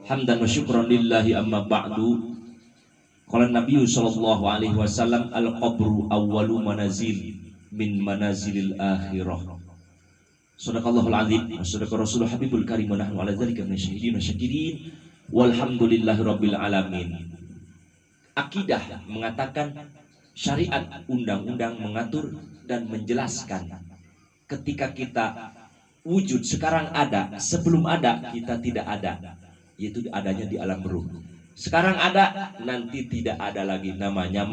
hamdan wa syukran lillahi amma ba'du. Qala Nabi sallallahu alaihi wasallam al-qabru awwalu manazil min manazilil akhirah. Sadaqallahul azim wa sadaqa rasulul habibul karim wa nahnu ala dzalika minasyahidin wa syakirin walhamdulillahi rabbil alamin. Akidah mengatakan syariat undang-undang mengatur dan menjelaskan ketika kita wujud sekarang ada, sebelum ada kita tidak ada, yaitu adanya di alam ruh. Sekarang ada, nanti tidak ada lagi, namanya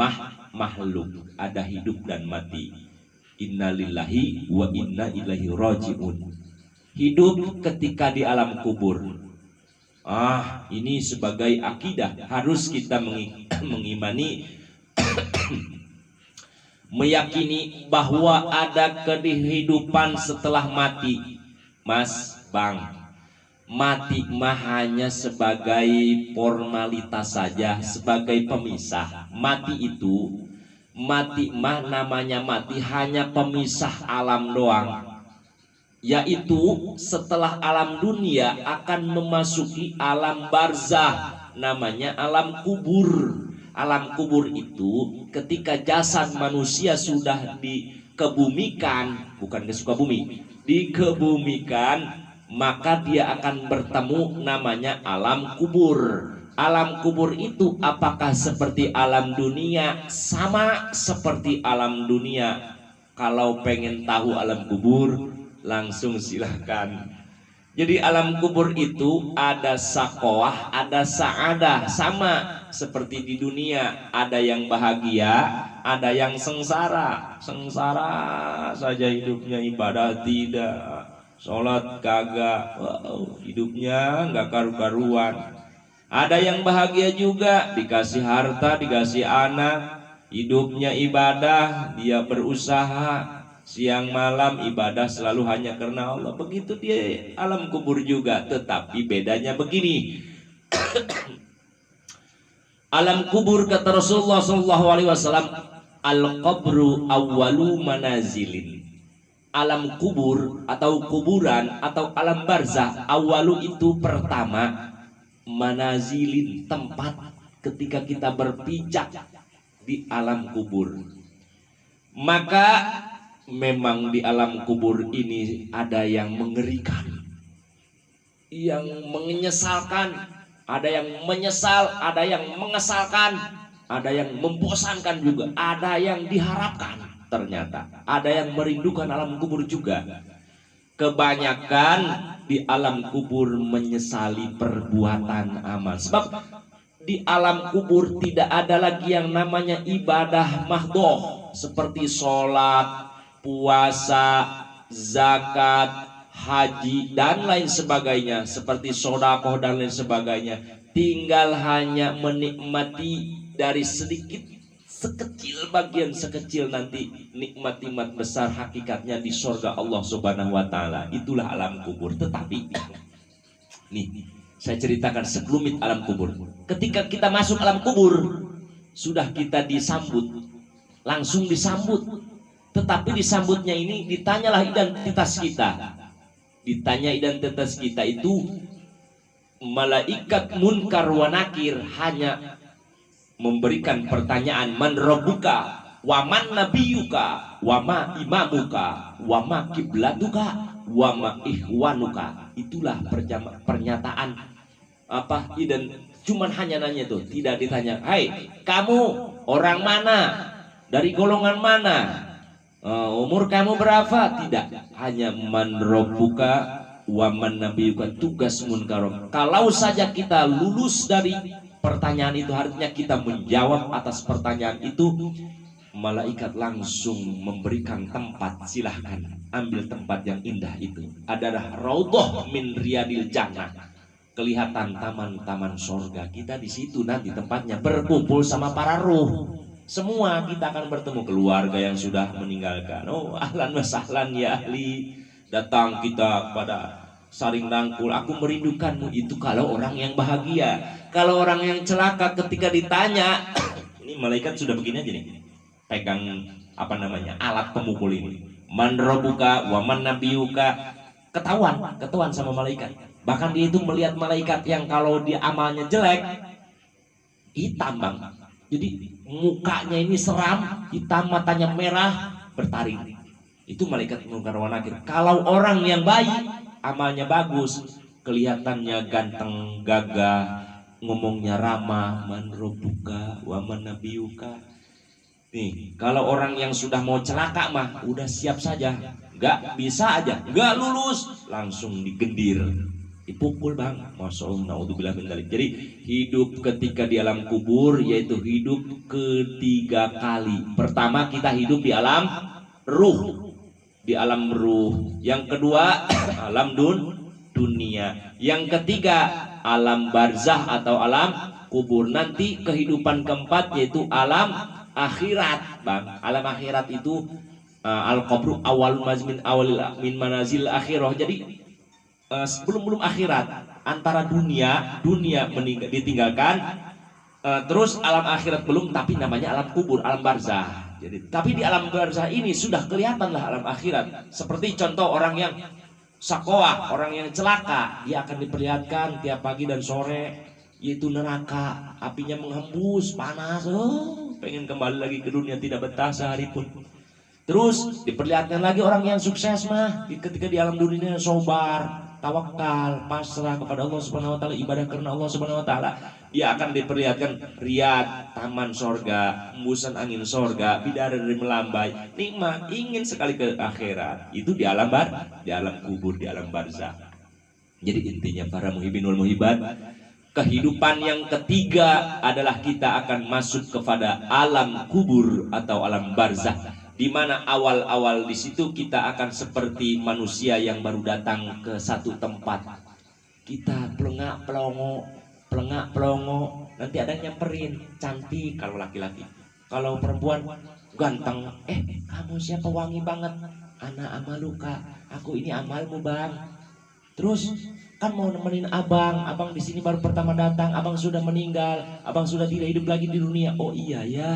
makhluk, ada hidup dan mati. Innalillahi wa inna ilaihi raji'un. Hidup ketika di alam kubur. Ini sebagai akidah harus kita mengimani meyakini bahwa ada kehidupan setelah mati. Mas, Bang, mati mah hanya sebagai formalitas saja, sebagai pemisah. Mati mah namanya mati hanya pemisah alam doang, yaitu setelah alam dunia akan memasuki alam barzah, namanya alam kubur. Alam kubur itu ketika jasad manusia sudah dikebumikan, bukan ke Sukabumi, dikebumikan, maka dia akan bertemu namanya alam kubur. Alam kubur itu apakah seperti alam dunia? Sama seperti alam dunia. Kalau pengen tahu alam kubur, langsung silahkan. Jadi alam kubur itu ada sakoah, ada saadah, sama seperti di dunia. Ada yang bahagia, ada yang sengsara. Sengsara saja hidupnya, ibadah tidak, sholat kagak, hidupnya nggak karu-karuan. Ada yang bahagia juga, dikasih harta, dikasih anak, hidupnya ibadah, dia berusaha siang malam ibadah selalu hanya karena Allah. Begitu dia alam kubur juga, tetapi bedanya begini. Alam kubur kata Rasulullah SAW, al-qabru awwalu manazilin. Alam kubur atau kuburan atau alam barzah, awalu itu pertama, manazilin tempat ketika kita berpijak di alam kubur. Maka memang di alam kubur ini ada yang mengerikan, yang menyesalkan, ada yang menyesal, ada yang mengesalkan, ada yang membosankan juga, ada yang diharapkan. Ternyata ada yang merindukan alam kubur juga. Kebanyakan di alam kubur menyesali perbuatan amal. Sebab di alam kubur tidak ada lagi yang namanya ibadah mahdoh, seperti sholat, puasa, zakat, haji, dan lain sebagainya, seperti sodakoh dan lain sebagainya. Tinggal hanya menikmati dari sedikit, sekecil bagian sekecil nanti nikmat-nikmat besar hakikatnya di surga Allah Subhanahu wa taala. Itulah alam kubur. Tetapi nih, saya ceritakan sekelumit alam kubur. Ketika kita masuk alam kubur, sudah kita disambut, langsung disambut. Tetapi disambutnya ini ditanyalah identitas kita. Ditanya identitas kita itu malaikat munkar wa nakir hanya memberikan pertanyaan, man rabbuka, wa man nabiyuka, wa ma imamuka, wa ma kiblatuka, wa ma ihwanuka. Itulah pernyataan apa, dan cuman hanya nanya tuh, tidak ditanya, hai kamu orang mana, dari golongan mana, umur kamu berapa, tidak, hanya man rabbuka wa man nabiyuka, tugas munkarom. Kalau saja kita lulus dari pertanyaan itu, artinya kita menjawab atas pertanyaan itu, malaikat langsung memberikan tempat. Silahkan ambil tempat yang indah itu, adalah raudhah min riyadil jannah, kelihatan taman-taman sorga. Kita di situ nanti tempatnya berkumpul sama para ruh. Semua kita akan bertemu keluarga yang sudah meninggalkan. Oh, ahlan wa sahlan ya ahli, datang kita pada saling rangkul, aku merindukanmu. Itu kalau orang yang bahagia. Kalau orang yang celaka ketika ditanya, ini malaikat sudah begini aja nih, pegang apa namanya, alat pemukul ini, man rabbuka wa man nabiyuka, ketahuan sama malaikat. Bahkan dia itu melihat malaikat yang kalau dia amalnya jelek, hitam bang. Jadi mukanya ini seram, hitam, matanya merah, bertaring. Itu malaikat munkar wa nakir. Kalau orang yang baik, amalnya bagus, kelihatannya ganteng, gagah, ngomongnya ramah, man rabbuka wa man nabiyuka. Nih, kalau orang yang sudah mau celaka mah udah siap saja, nggak bisa aja, nggak lulus, langsung digendir, dipukul bang. Masya Allah, naudzubillah min dzalik. Jadi hidup ketika di alam kubur yaitu hidup ketiga kali. Pertama kita hidup di alam ruh, di alam ruh. Yang kedua alam dunia. Yang ketiga alam barzah atau alam kubur. Nanti kehidupan keempat yaitu alam akhirat bang. Alam akhirat itu al-qabru awal min manazil akhirah. Jadi sebelum akhirat, antara dunia ditinggalkan, terus alam akhirat belum, tapi namanya alam kubur, alam barzah. Jadi tapi di alam barzah ini sudah kelihatan lah alam akhirat. Seperti contoh orang yang sakoah, orang yang celaka, dia akan diperlihatkan tiap pagi dan sore, yaitu neraka, apinya menghembus, panas, pengen kembali lagi ke dunia, tidak betah sehari pun. Terus diperlihatkan lagi orang yang sukses mah, ketika di alam dunia sobar, tawakal, pasrah kepada Allah Subhanahu wa taala, ibadah karena Allah Subhanahu wa taala, dia akan diperlihatkan riyad, taman sorga, hembusan angin sorga, bidadari melambai, nikmat, ingin sekali ke akhirat. Itu di alam kubur, di alam barzah. Jadi intinya para muhibin wal muhibat, kehidupan yang ketiga adalah kita akan masuk kepada alam kubur atau alam barzah, di mana awal-awal di situ kita akan seperti manusia yang baru datang ke satu tempat. Kita pelengak pelongo, nanti ada yang nyamperin, cantik kalau laki-laki, kalau perempuan ganteng, kamu siapa, wangi banget, anak amaluka, aku ini amalmu bang. Terus kan mau nemenin abang di sini baru pertama datang, abang sudah meninggal, abang sudah tidak hidup lagi di dunia. Oh iya ya,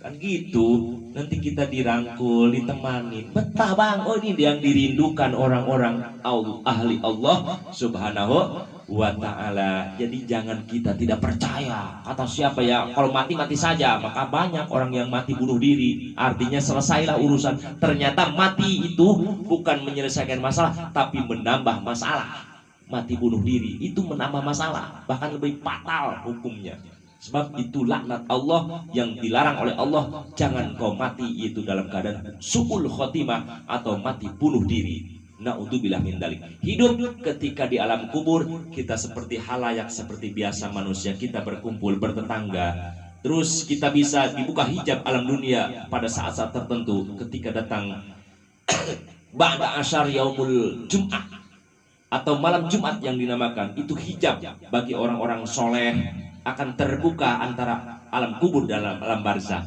kan gitu. Nanti kita dirangkul, ditemani, betah bang. Oh ini yang dirindukan orang-orang ahli Allah Subhanahu wa ta'ala. Jadi jangan kita tidak percaya kata siapa ya, kalau mati saja. Maka banyak orang yang mati bunuh diri, artinya selesailah urusan. Ternyata mati itu bukan menyelesaikan masalah, tapi menambah masalah. Mati bunuh diri itu menambah masalah, bahkan lebih fatal hukumnya. Sebab itu laknat Allah yang dilarang oleh Allah. Jangan kau mati itu dalam keadaan su'ul khotimah atau mati bunuh diri. Na'udzubillah min dzalik. Hidup ketika di alam kubur kita seperti halayak, seperti biasa manusia, kita berkumpul bertetangga. Terus kita bisa dibuka hijab alam dunia pada saat-saat tertentu ketika datang ba'da asyar yaumul jum'ah atau malam Jumat yang dinamakan, itu hijab bagi orang-orang soleh akan terbuka antara alam kubur dan alam barzah.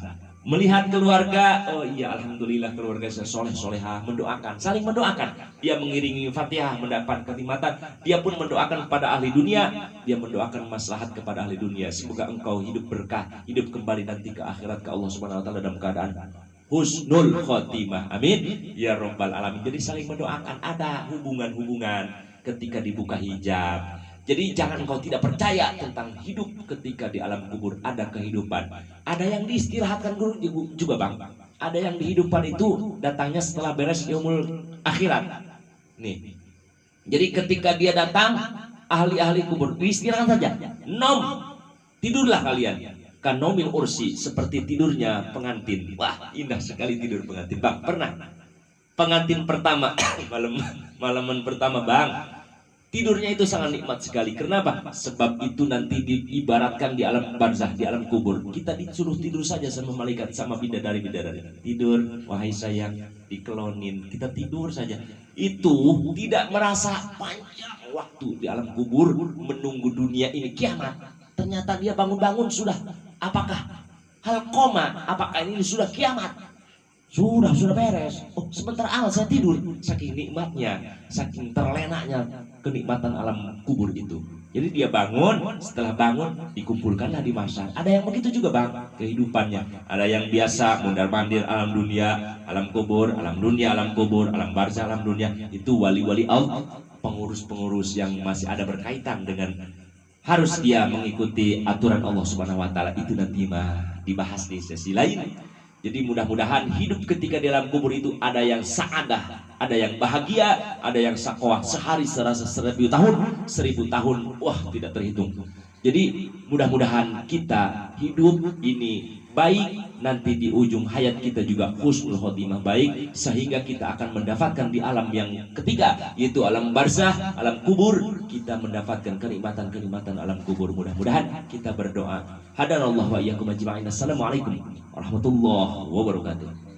Melihat keluarga, oh iya alhamdulillah keluarga saya soleh solehah, mendoakan, saling mendoakan. Dia mengiringi Fatihah mendapat kenikmatan. Dia pun mendoakan kepada ahli dunia, dia mendoakan maslahat kepada ahli dunia. Semoga engkau hidup berkah, hidup kembali nanti ke akhirat ke Allah Subhanahu wa taala dalam keadaan husnul khotimah. Amin ya rabbal alamin. Jadi saling mendoakan, ada hubungan-hubungan ketika dibuka hijab. Jadi jangan engkau tidak percaya tentang hidup ketika di alam kubur ada kehidupan. Ada yang diistirahatkan juga bang. Ada yang dihidupan itu datangnya setelah beres yaumul akhirat. Nih. Jadi ketika dia datang, ahli-ahli kubur diistirahatkan saja. Tidurlah kalian. Kanomil ursi, seperti tidurnya pengantin. Wah, indah sekali tidur pengantin. Bang, pernah pengantin pertama malaman pertama bang, tidurnya itu sangat nikmat sekali. Kenapa? Sebab itu nanti diibaratkan di alam barzah, di alam kubur. Kita disuruh tidur saja sama malaikat, sama bidadari-bidadari. Tidur, wahai sayang, dikelonin. Kita tidur saja. Itu tidak merasa panjang waktu di alam kubur menunggu dunia ini kiamat. Ternyata dia bangun-bangun sudah. Apakah hal koma? Apakah ini sudah kiamat? Sudah beres. Oh, sebentar saya tidur. Saking nikmatnya, saking terlenaknya kenikmatan alam kubur itu. Jadi dia bangun, setelah bangun dikumpulkanlah di mahsyar. Ada yang begitu juga bang kehidupannya. Ada yang biasa mondar-mandir alam dunia, alam kubur, alam dunia, alam kubur, alam barzah, alam dunia. Itu wali-wali Allah. pengurus-pengurus yang masih ada berkaitan dengan harus dia mengikuti aturan Allah Subhanahu wa taala, itu nanti mah dibahas di sesi lain. Jadi mudah-mudahan hidup ketika di dalam kubur itu ada yang saadah, ada yang bahagia, ada yang sakoah. Sehari serasa 1000 tahun, 1000 tahun, wah tidak terhitung. Jadi mudah-mudahan kita hidup ini baik, nanti di ujung hayat kita juga husnul khotimah baik, sehingga kita akan mendapatkan di alam yang ketiga, yaitu alam barzah, alam kubur. Kita mendapatkan kenikmatan-kenikmatan alam kubur. Mudah-mudahan kita berdoa. Hadanallahu wa iyyakum ajma'in. Assalamualaikum warahmatullahi wabarakatuh.